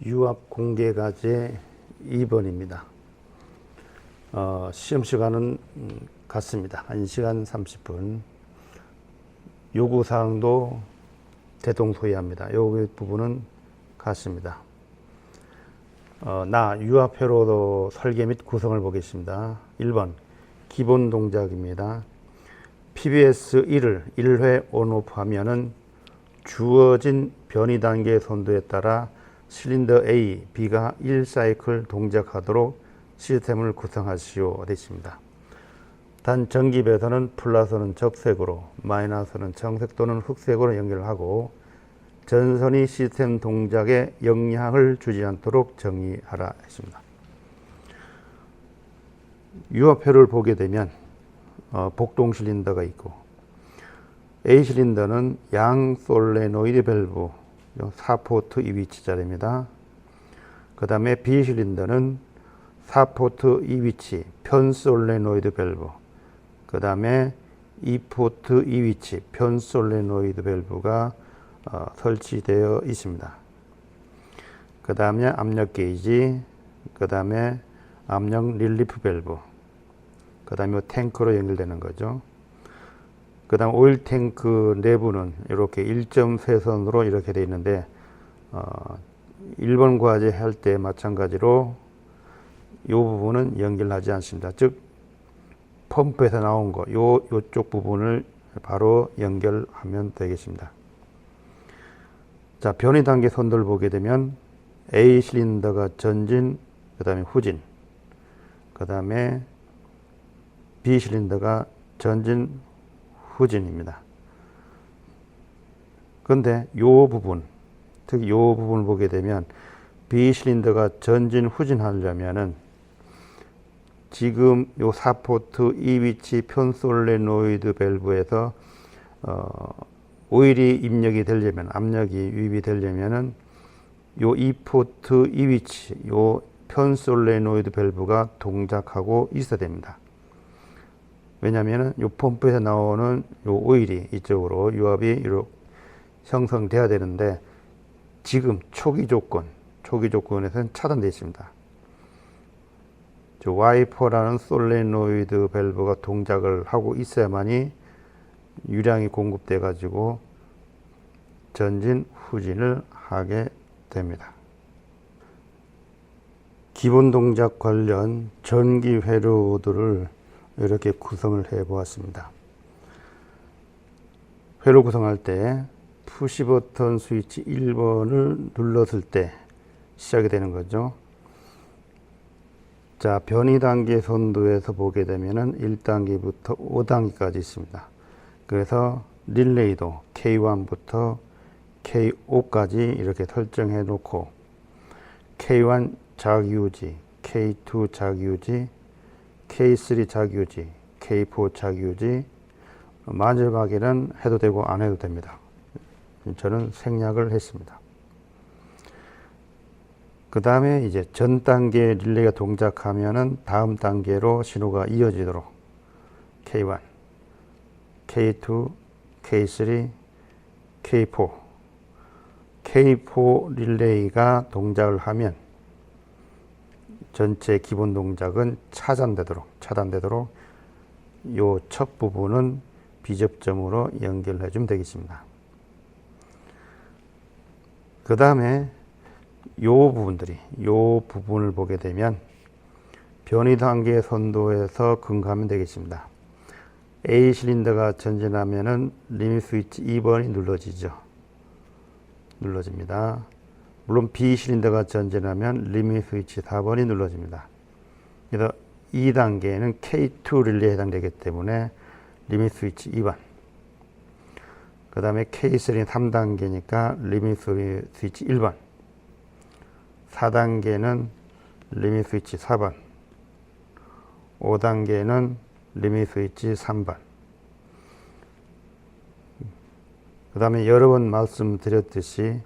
유압 공개과제 2번입니다. 시험 시간은 같습니다. 1시간 30분. 요구사항도 대동소이합니다. 요 부분은 같습니다. 유압 회로 설계 및 구성을 보겠습니다. 1번 기본 동작입니다. PBS 1을 1회 온오프 하면은 주어진 변이 단계 선도에 따라 실린더 A, B가 1사이클 동작하도록 시스템을 구성하시오 되십니다. 단 전기 배선은 플러스는 적색으로, 마이너스는 정색 또는 흑색으로 연결하고 전선이 시스템 동작에 영향을 주지 않도록 정의하라 했습니다. 유압회로를 보게 되면 복동 실린더가 있고 A 실린더는 양 솔레노이드 밸브 4포트 이 위치 자리입니다. 그 다음에 B 실린더는 4포트 이 위치 편 솔레노이드 밸브, 그 다음에 2포트 이 위치 편 솔레노이드 밸브가 설치되어 있습니다. 그 다음에 압력 게이지, 그 다음에 압력 릴리프 밸브, 그 다음에 탱크로 연결되는 거죠. 그 다음 오일 탱크 내부는 이렇게 1.3선으로 이렇게 되어 있는데 1번 과제 할 때 마찬가지로 이 부분은 연결하지 않습니다. 즉 펌프에서 나온 거 요쪽 부분을 바로 연결하면 되겠습니다. 자, 변이 단계 선도를 보게 되면 A 실린더가 전진, 그 다음에 후진, 그 다음에 B 실린더가 전진, 후진입니다. 그런데 요 부분, 특히 요 부분을 보게 되면 B 실린더가 전진, 후진 하려면은 지금 요 4포트 이 위치 편 솔레노이드 밸브에서 오일이 입력이 되려면, 압력이 유입이 되려면은 요 2포트 이 위치 요 편 솔레노이드 밸브가 동작하고 있어야 됩니다. 왜냐면은 요 펌프에서 나오는 요 오일이 이쪽으로 유압이 이렇게 형성돼야 되는데 지금 초기 조건에서는 차단되어 있습니다. 와이퍼라는 솔레노이드 밸브가 동작을 하고 있어야만이 유량이 공급돼 가지고 전진 후진을 하게 됩니다. 기본 동작 관련 전기 회로들을 이렇게 구성을 해 보았습니다. 회로 구성할 때 푸시 버튼 스위치 1번을 눌렀을 때 시작이 되는 거죠. 자, 변이 단계 선도에서 보게 되면은 1단계부터 5단계까지 있습니다. 그래서 릴레이도 K1부터 K5까지 이렇게 설정해 놓고 K1 자기유지, K2 자기유지, K3 자기유지, K4 자기유지, 마지막에는 해도 되고 안 해도 됩니다. 저는 생략을 했습니다. 그 다음에 이제 전 단계 릴레이가 동작하면은 다음 단계로 신호가 이어지도록 K1, K2, K3, K4, K4 릴레이가 동작을 하면 전체 기본 동작은 차단되도록 요 첫 부분은 비접점으로 연결해 주면 되겠습니다. 그 다음에 요 부분을 보게 되면 변이 단계 선도에서 근거하면 되겠습니다. A 실린더가 전진하면은 리밋 스위치 2번이 눌러집니다. 물론 B 실린더가 전진하면 리밋 스위치 4번이 눌러집니다. 그래서 2단계는 K2 릴레이에 해당되기 때문에 리밋 스위치 2번. 그 다음에 K3는 3단계니까 리밋 스위치 1번. 4단계는 리밋 스위치 4번. 5단계는 리밋 스위치 3번. 그 다음에 여러 번 말씀드렸듯이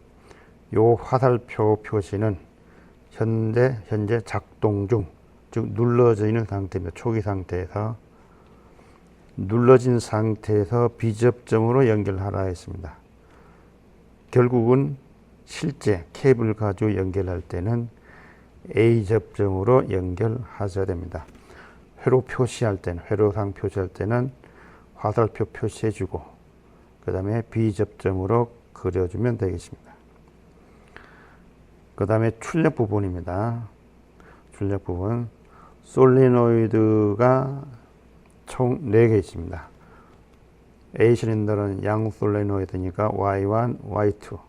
요 화살표 표시는 현재 작동 중, 즉 눌러져 있는 상태입니다. 초기 상태에서 눌러진 상태에서 비접점으로 연결하라 했습니다. 결국은 실제 케이블 가지고 연결할 때는 A 접점으로 연결하셔야 됩니다. 회로 표시할 때는, 회로상 표시할 때는 화살표 표시해주고 그 다음에 B 접점으로 그려주면 되겠습니다. 그 다음에 출력 부분입니다. 출력 부분, 솔리노이드가 총 4개 있습니다. A 실린더는 양 솔리노이드니까 Y1, Y2,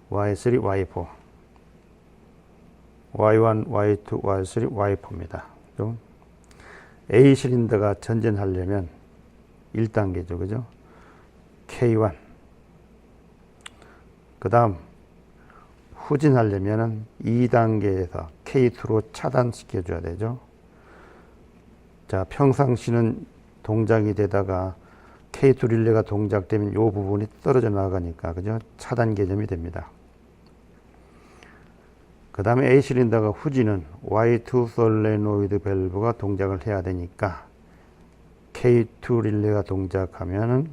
Y3, Y4, Y1, Y2, Y3, Y4입니다. A 실린더가 전진하려면 1단계죠. 그죠? K1. 그 다음, 후진하려면 2단계에서 K2로 차단시켜줘야 되죠. 자, 평상시는 동작이 되다가 K2 릴레가 동작되면 이 부분이 떨어져 나가니까, 그죠? 차단 개념이 됩니다. 그 다음에 A 실린더가 후진은 Y2 솔레노이드 밸브가 동작을 해야 되니까 K2 릴레가 동작하면은,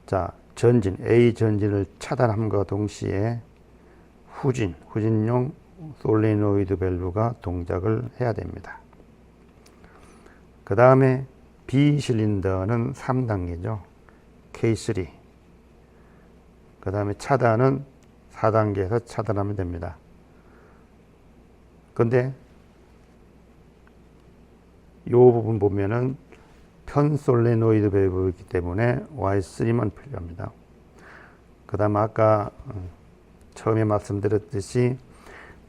자, 전진, A 전진을 차단함과 동시에 후진용 솔레노이드 밸브가 동작을 해야 됩니다. 그 다음에 B 실린더는 3단계죠. K3. 그 다음에 차단은 4단계에서 차단하면 됩니다. 근데 이 부분 보면은 편 솔레노이드 밸브이기 때문에 Y3만 필요합니다. 그 다음 아까 처음에 말씀드렸듯이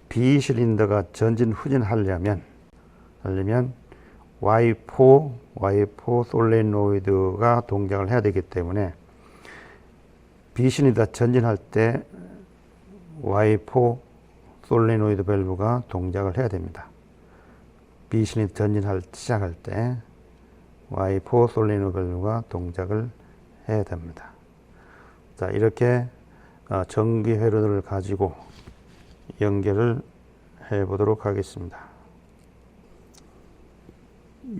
B 실린더가 전진 후진하려면 Y4 솔레노이드가 동작을 해야 되기 때문에 B 실린더 전진할 때 Y4 솔레노이드 밸브가 동작을 해야 됩니다. B 실린더 시작할 때 Y4 솔레노이드 밸브가 동작을 해야 됩니다. 자, 이렇게 전기 회로를 가지고 연결을 해 보도록 하겠습니다.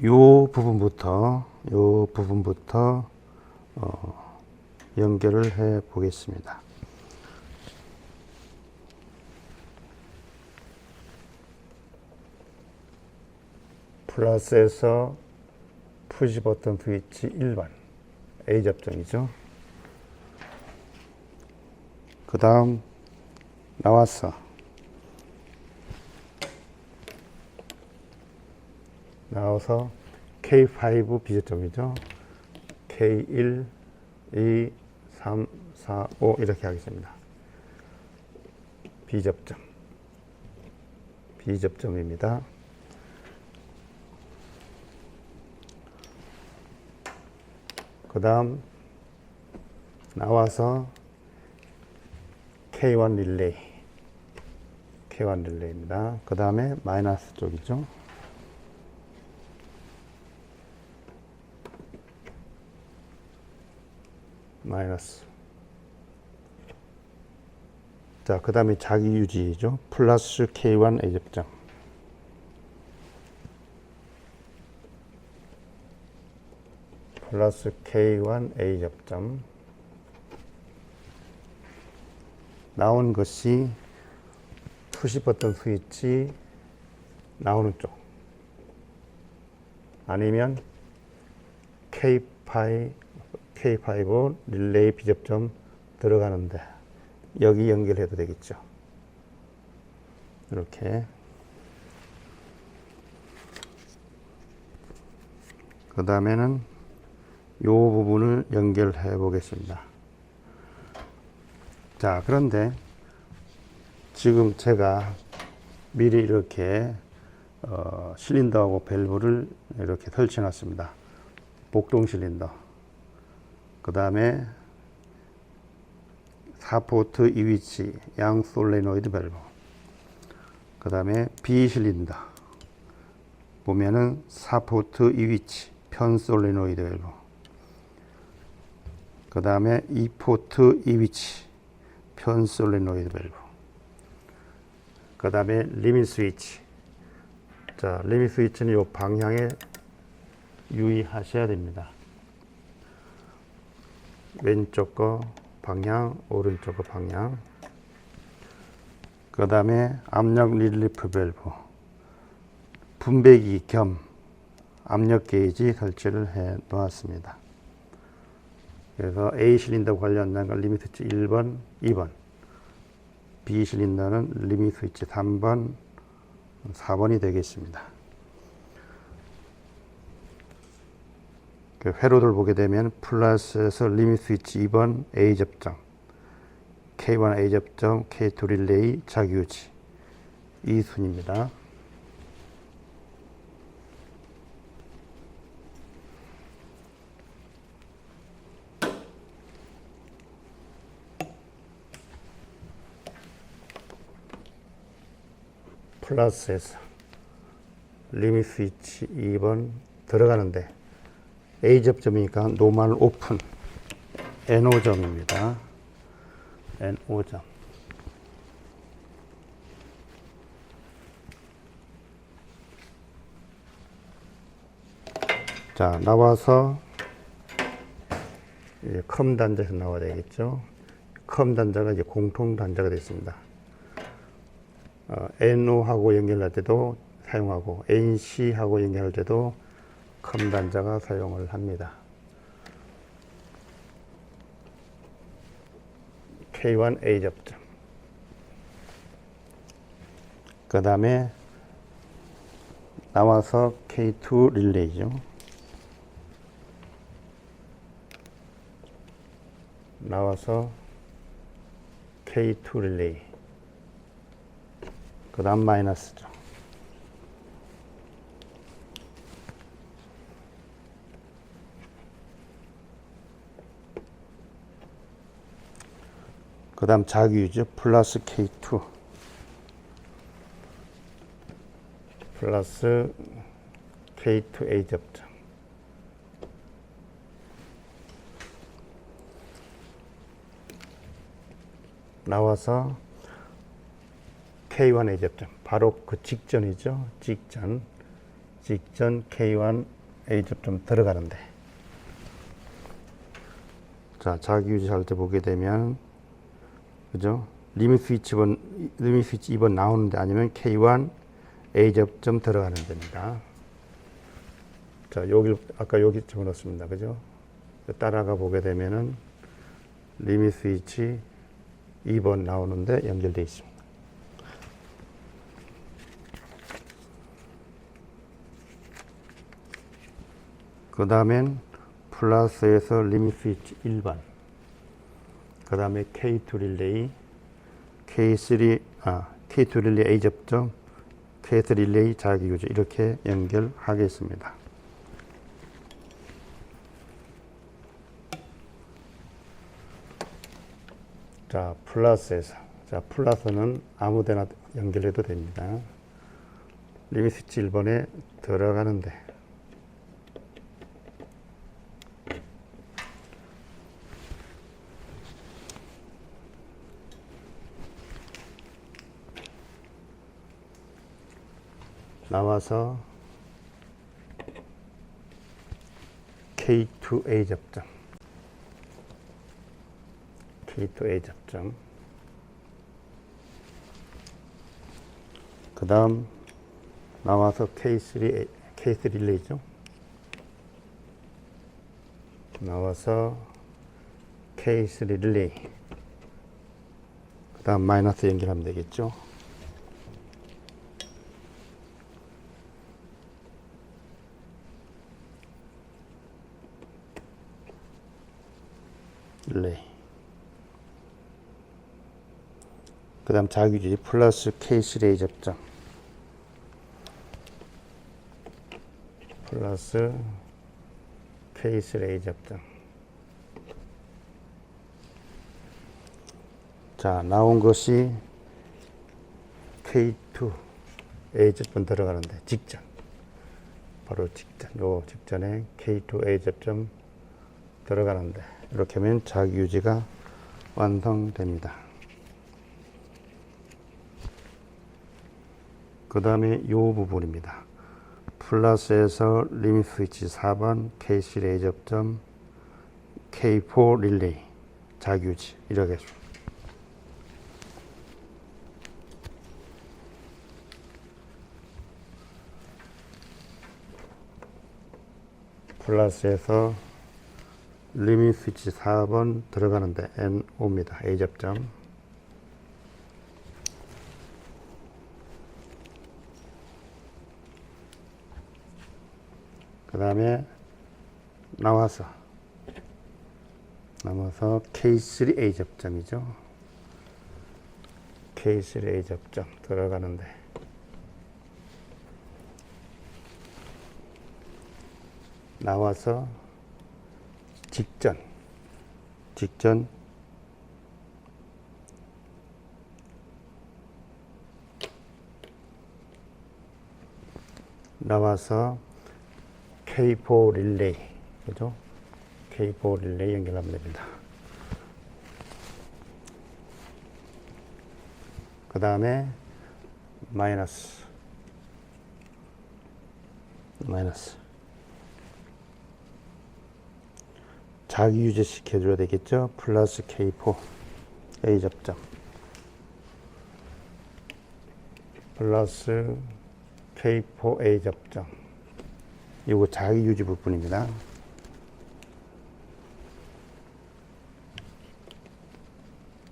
요 부분부터 연결을 해 보겠습니다. 플러스에서 푸시 버튼 스위치 1번 A 접점이죠. 그 다음 나와서 K5 B접점이죠. K1, 2, 3, 4, 5 이렇게 하겠습니다. B접점입니다. 그 다음 나와서 K1 릴레이입니다. 그 다음에 마이너스 쪽이죠. 마이너스. 자, 그 다음에 자기 유지죠. 플러스 K1 A접점. 플러스 K1 A접점. 나온 것이 푸시 버튼 스위치 나오는 쪽. 아니면 K5 릴레이 B접점 들어가는데 여기 연결해도 되겠죠. 이렇게. 그 다음에는 이 부분을 연결해 보겠습니다. 자, 그런데 지금 제가 미리 이렇게 실린더하고 밸브를 이렇게 설치해 놨습니다. 복동 실린더. 그 다음에 4포트 2위치 양 솔레노이드 밸브. 그 다음에 B 실린더. 보면은 4포트 2위치 편 솔레노이드 밸브. 그 다음에 2포트 2위치 편 솔레노이드 밸브. 그 다음에 리밋 스위치. 자, 리밋 스위치는 이 방향에 유의하셔야 됩니다. 왼쪽 거 방향, 오른쪽 거 방향. 그 다음에 압력 릴리프 밸브, 분배기 겸 압력 게이지 설치를 해 놓았습니다. 그래서 A 실린더 관련된 건 리밋 스위치 1번, 2번, B 실린더는 리밋 스위치 3번, 4번이 되겠습니다. 그 회로를 보게 되면 플러스에서 리밋 스위치 2번 A 접점, K1 A 접점, K2 릴레이 자기유지 이 순입니다. 플러스에서 리밋 스위치 2번 들어가는데 A 접점이니까 노멀 오픈 NO점입니다. NO점. 자, 나와서 컴 단자에서 나와야 되겠죠. 컴 단자가 이제 공통 단자가 됐습니다. NO하고 연결할 때도 사용하고 NC하고 연결할 때도 컴 단자가 사용을 합니다. K1 A 접점. 그 다음에 나와서 K2 릴레이죠. 나와서 K2 릴레이. 그 다음 마이너스죠. 그 다음 자기유죠. 플러스 K2 플러스 K2 A 접점. 나와서 K1 A 접점. 바로 그 직전이죠. 직전 K1 A 접점 들어가는데. 자, 자기유지 할 때 보게 되면 그죠? 리밋 스위치 2번 나오는데 아니면 K1 A 접점 들어가는 데입니다. 자, 여기 아까 여기 집어넣었습니다. 그죠? 따라가 보게 되면은 리밋 스위치 2번 나오는데 연결되어 있습니다. 그 다음엔 플러스에서 리밋 스위치 1번, 그 다음에 K2 릴레이, K2 릴레이 A 접점, K3 릴레이 자기유지 이렇게 연결하겠습니다. 자, 플러스에서. 자, 플러스는 아무데나 연결해도 됩니다. 리밋 스위치 1번에 들어가는데 나와서 K2 A 접점, K2 A 접점. 그 다음 나와서 K3 릴레이죠. 나와서 K3 릴레이. 그 다음 마이너스 연결하면 되겠죠. 릴레이. 그 다음 자기유지 플러스 K3A 접점 플러스 K3A 접점. 자, 나온 것이 K2A 접점 들어가는데 직전, 바로 직전, 요 직전에 K2A 접점 들어가는데 이렇게 하면 자기유지가 완성됩니다. 그 다음에 이 부분입니다. 플러스에서 리밋 스위치 4번 K3 A 접점 K4 릴레이 자기유지 이렇게 플러스에서 리밋 스위치 4번 들어가는데 NO입니다. A 접점. 그 다음에 나와서 K3A 접점이죠. K3A 접점 들어가는데 나와서 직전 나와서 K4 릴레이, 그죠? K4 릴레이 연결하면 됩니다. 그 다음에 마이너스 자기 유지 시켜줘야 되겠죠? 플러스 K4 A 접점 플러스 K4 A 접점. 이거 자기 유지 부분입니다.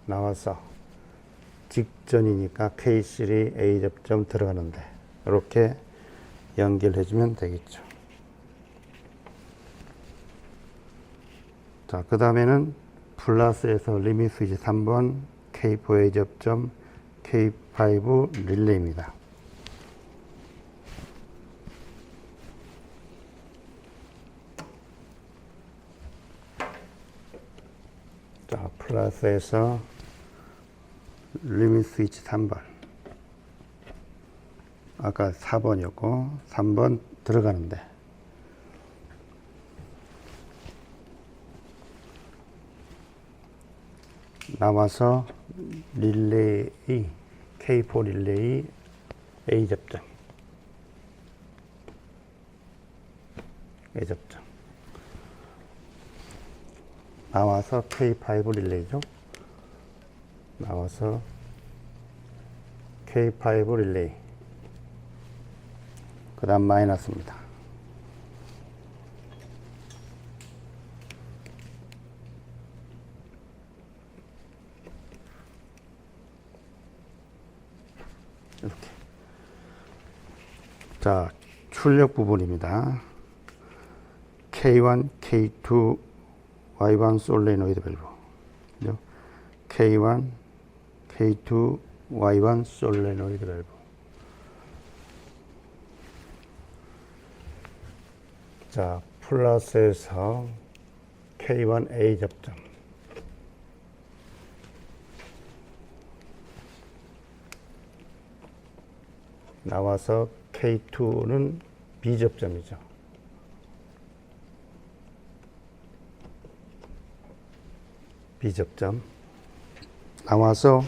나와서 직전이니까 K3 A 접점 들어가는데 이렇게 연결해 주면 되겠죠. 자, 그 다음에는 플러스에서 리밋 스위치 3번 K4 A 접점 K5 릴레이입니다. 자, 플러스에서 리밋 스위치 3번. 아까 4번이었고 3번 들어가는데 나와서 릴레이 K4 릴레이 A 접점 나와서 K5 릴레이죠. 나와서 K5 릴레이 그 다음 마이너스입니다. 이렇게. 자, 출력 부분입니다. K1, K2, Y1 솔레노이드 밸브. K1, K2, Y1 솔레노이드 밸브. 자, 플러스에서 K1A 접점. 나와서 K2는 B 접점이죠. B 접점. 나와서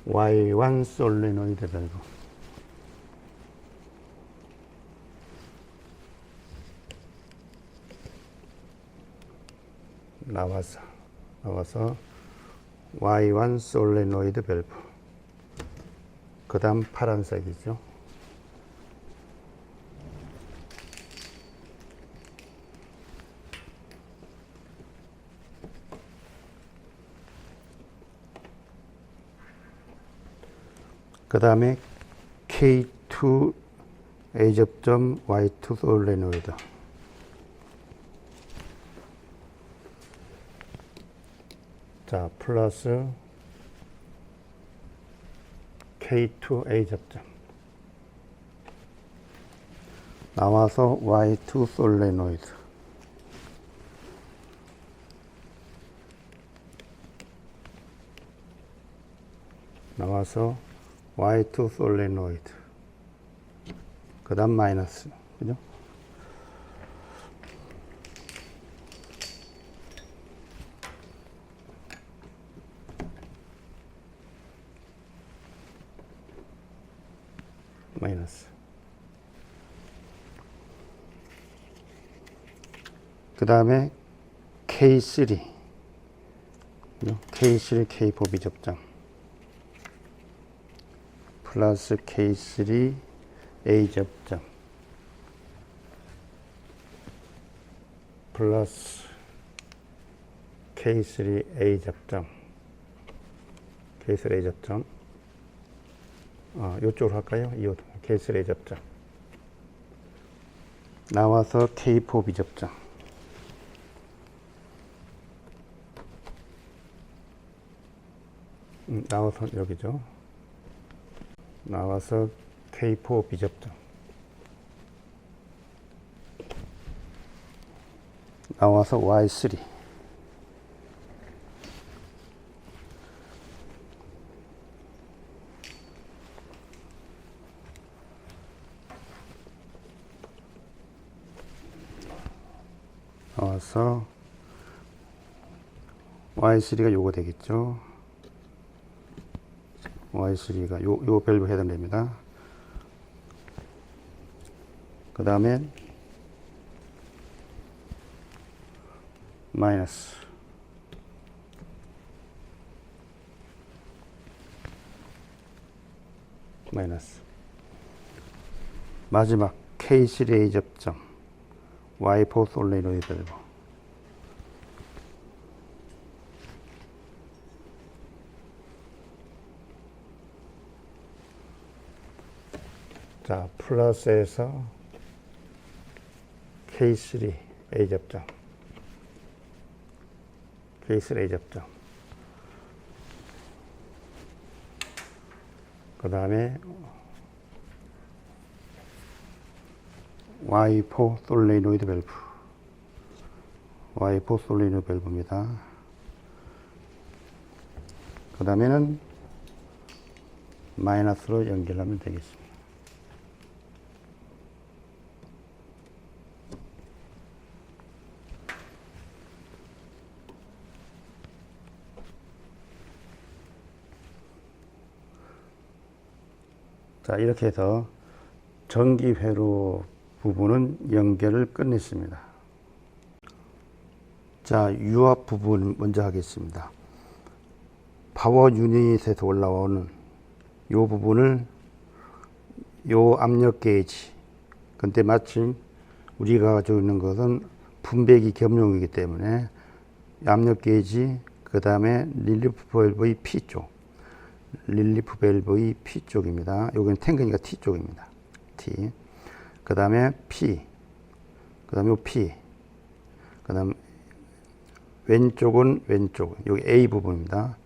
Y1 솔레노이드 밸브. 나와서 Y1 솔레노이드 밸브. 그 다음 파란색이죠. 그 다음에 K2 A 접점 Y2 솔레노이드. 자, 플러스 K2 A 접점. 나와서 Y2 솔레노이드. 나와서 Y2 솔레노이드. 그 다음 마이너스. 그죠? 마이너스. 그 다음에 K3. K3, K4 비접점. 플러스 K3 A 접점. 플러스 K3A 접점, K3A 접점, 이쪽으로 할까요? 이 K3A 접점. 나와서 K4B 접점. 나와서 여기죠. 나와서 K4B 접점. 나와서 Y3. 나와서 Y3가 요거 되겠죠. Y3가 요 밸브 해당됩니다. 그 다음에 마이너스 마지막 K3A 접점 Y4 솔레노이드 밸브. 자, 플러스에서 K3A 접점, K3A 접점. 그 다음에 Y4 솔레노이드 밸브, Y4 솔레노이드 밸브입니다. 그 다음에는 마이너스로 연결하면 되겠습니다. 자, 이렇게 해서 전기 회로 부분은 연결을 끝냈습니다. 자, 유압 부분 먼저 하겠습니다. 파워 유닛에서 올라오는 이 부분을 요 압력 게이지, 근데 마침 우리가 가지고 있는 것은 분배기 겸용이기 때문에 압력 게이지, 그 다음에 릴리프 밸브의 P쪽, 릴리프 밸브의 P쪽입니다. 여기는 탱크니까 T쪽입니다. T. 그 다음에 P, 그 다음에 P, 그 다음 왼쪽은 왼쪽, 여기 A 부분입니다.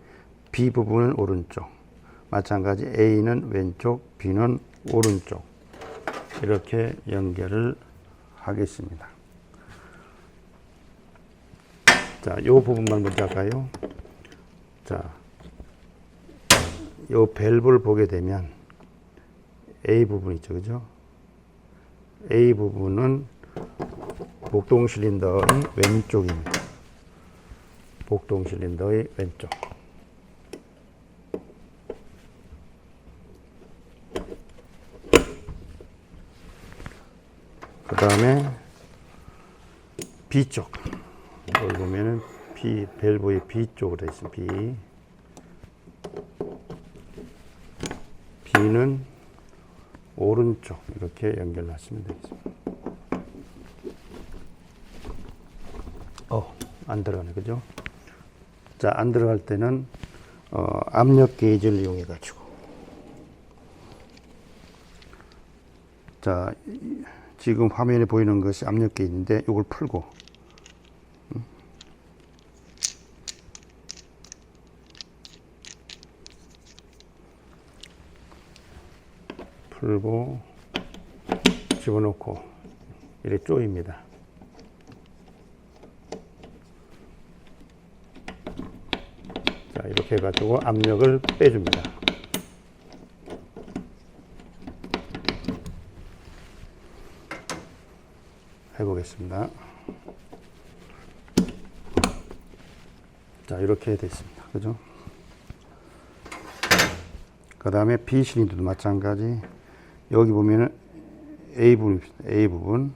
B 부분은 오른쪽. 마찬가지 A는 왼쪽, B는 오른쪽. 이렇게 연결을 하겠습니다. 자, 요 부분만 먼저 할까요? 자, 요 밸브를 보게 되면 A 부분 있죠, 그죠? A 부분은 복동 실린더의 왼쪽입니다. 복동 실린더의 왼쪽. 그 다음에 B쪽. 여기 보면은 밸브의 B쪽으로 되어 있습니다. B는 오른쪽 이렇게 연결하시면 되겠습니다. 안 들어가네, 그죠? 자, 안 들어갈 때는 압력 게이지를 이용해 가지고, 자, 지금 화면에 보이는 것이 압력 게이지인데 이걸 풀고, 집어넣고 이렇게 조입니다. 자, 이렇게 해가지고 압력을 빼줍니다. 해보겠습니다. 자, 이렇게 됐습니다. 그죠? 그 다음에 B 실린더도 마찬가지. 여기 보면은 A 부분.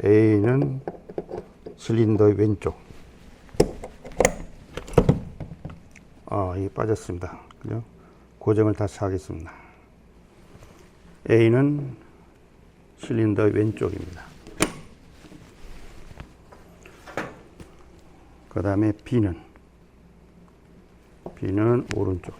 A는 실린더의 왼쪽. 이게 빠졌습니다. 그죠? 고정을 다시 하겠습니다. A는 실린더의 왼쪽입니다. 그 다음에 B는 오른쪽.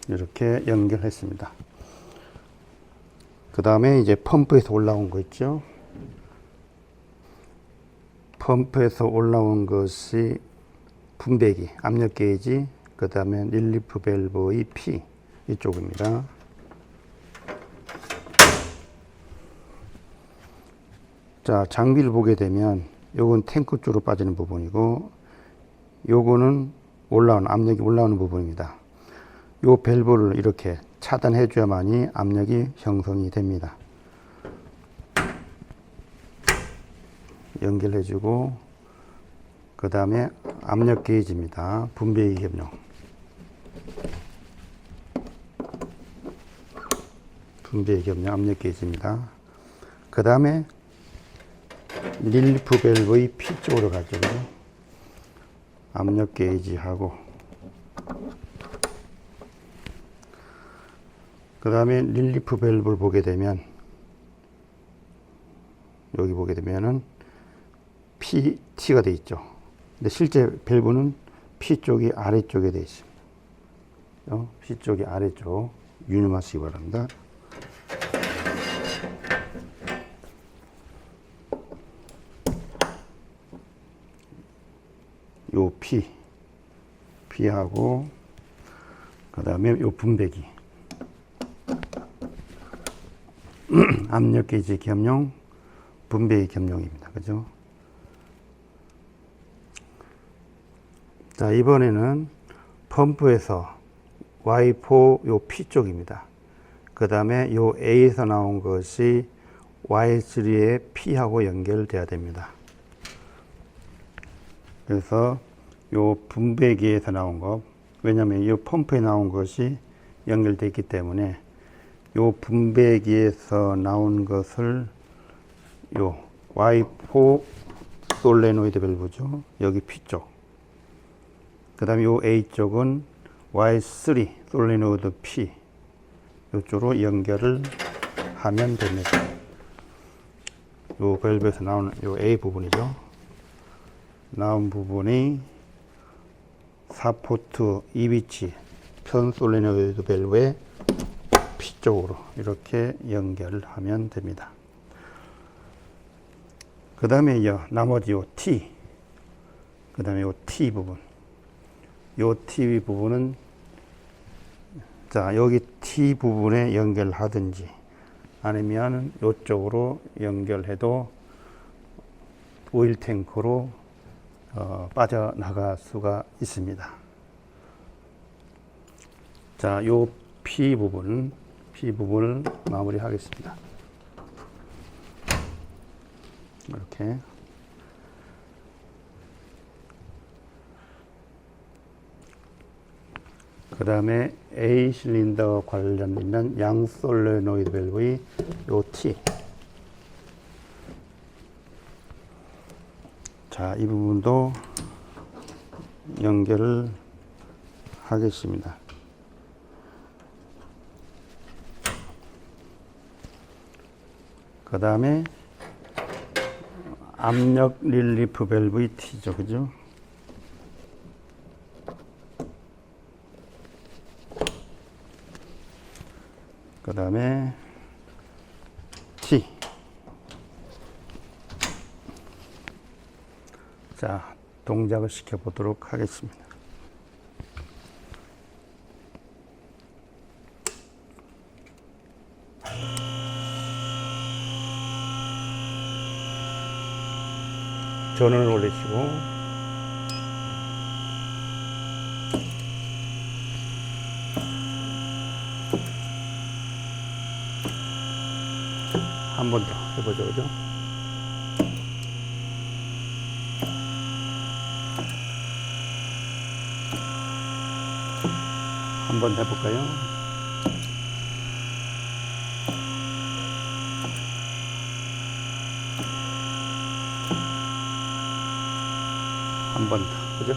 이렇게 연결했습니다. 그 다음에 이제 펌프에서 올라온 거 있죠. 펌프에서 올라온 것이 분배기, 압력 게이지, 그 다음에 릴리프 밸브의 P 이쪽입니다. 자, 장비를 보게 되면 요건 탱크 쪽으로 빠지는 부분이고 요거는 압력이 올라오는 부분입니다. 요 밸브를 이렇게 차단해 줘야만이 압력이 형성이 됩니다. 연결해 주고 그 다음에 압력 게이지입니다. 분배기 겸용. 압력 게이지입니다. 그 다음에 릴리프 밸브의 P 쪽으로 가죠. 압력 게이지하고 그 다음에 릴리프 밸브를 보게 되면 여기 보게 되면은 PT가 되어 있죠. 근데 실제 밸브는 P 쪽이 아래쪽에 되어 있습니다. P 쪽이 아래쪽 유념하시기 바랍니다. 요 P하고 그 다음에 요 분배기 압력 게이지 겸용 분배기 겸용입니다. 그죠? 자, 이번에는 펌프에서 Y4 요 P 쪽입니다. 그 다음에 요 A에서 나온 것이 Y3의 P하고 연결돼야 됩니다. 그래서 요 분배기에서 나온 것, 왜냐하면 이 펌프에 나온 것이 연결되어 있기 때문에 요 분배기에서 나온 것을 요 Y4 솔레노이드 밸브죠. 여기 P 쪽. 그 다음에 요 A 쪽은 Y3 솔레노이드 P 이쪽으로 연결을 하면 됩니다. 요 밸브에서 나오는 요 A 부분이죠. 나온 부분이 4포트 2위치 편 솔레노이드 밸브의 P 쪽으로 이렇게 연결을 하면 됩니다. 그 다음에 나머지 요 T, 그 다음에 요 T 부분, 요 T 부분은 자, 여기 T 부분에 연결하든지 아니면 이쪽으로 연결해도 오일 탱크로 빠져나갈 수가 있습니다. 자, 요 P 부분을 마무리하겠습니다. 이렇게. 그 다음에 A 실린더 관련된 양 솔레노이드 밸브의 요 T. 자, 이 부분도 연결을 하겠습니다. 그 다음에 압력 릴리프 밸브의 T죠, 그죠? 그 다음에 T. 자, 동작을 시켜보도록 하겠습니다. 전원을 올리시고 한 번 더 해보죠, 그죠? 한 번 해볼까요? 한 번 더, 그죠?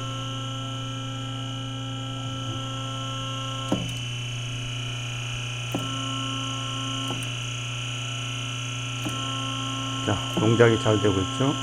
자, 동작이 잘 되고 있죠.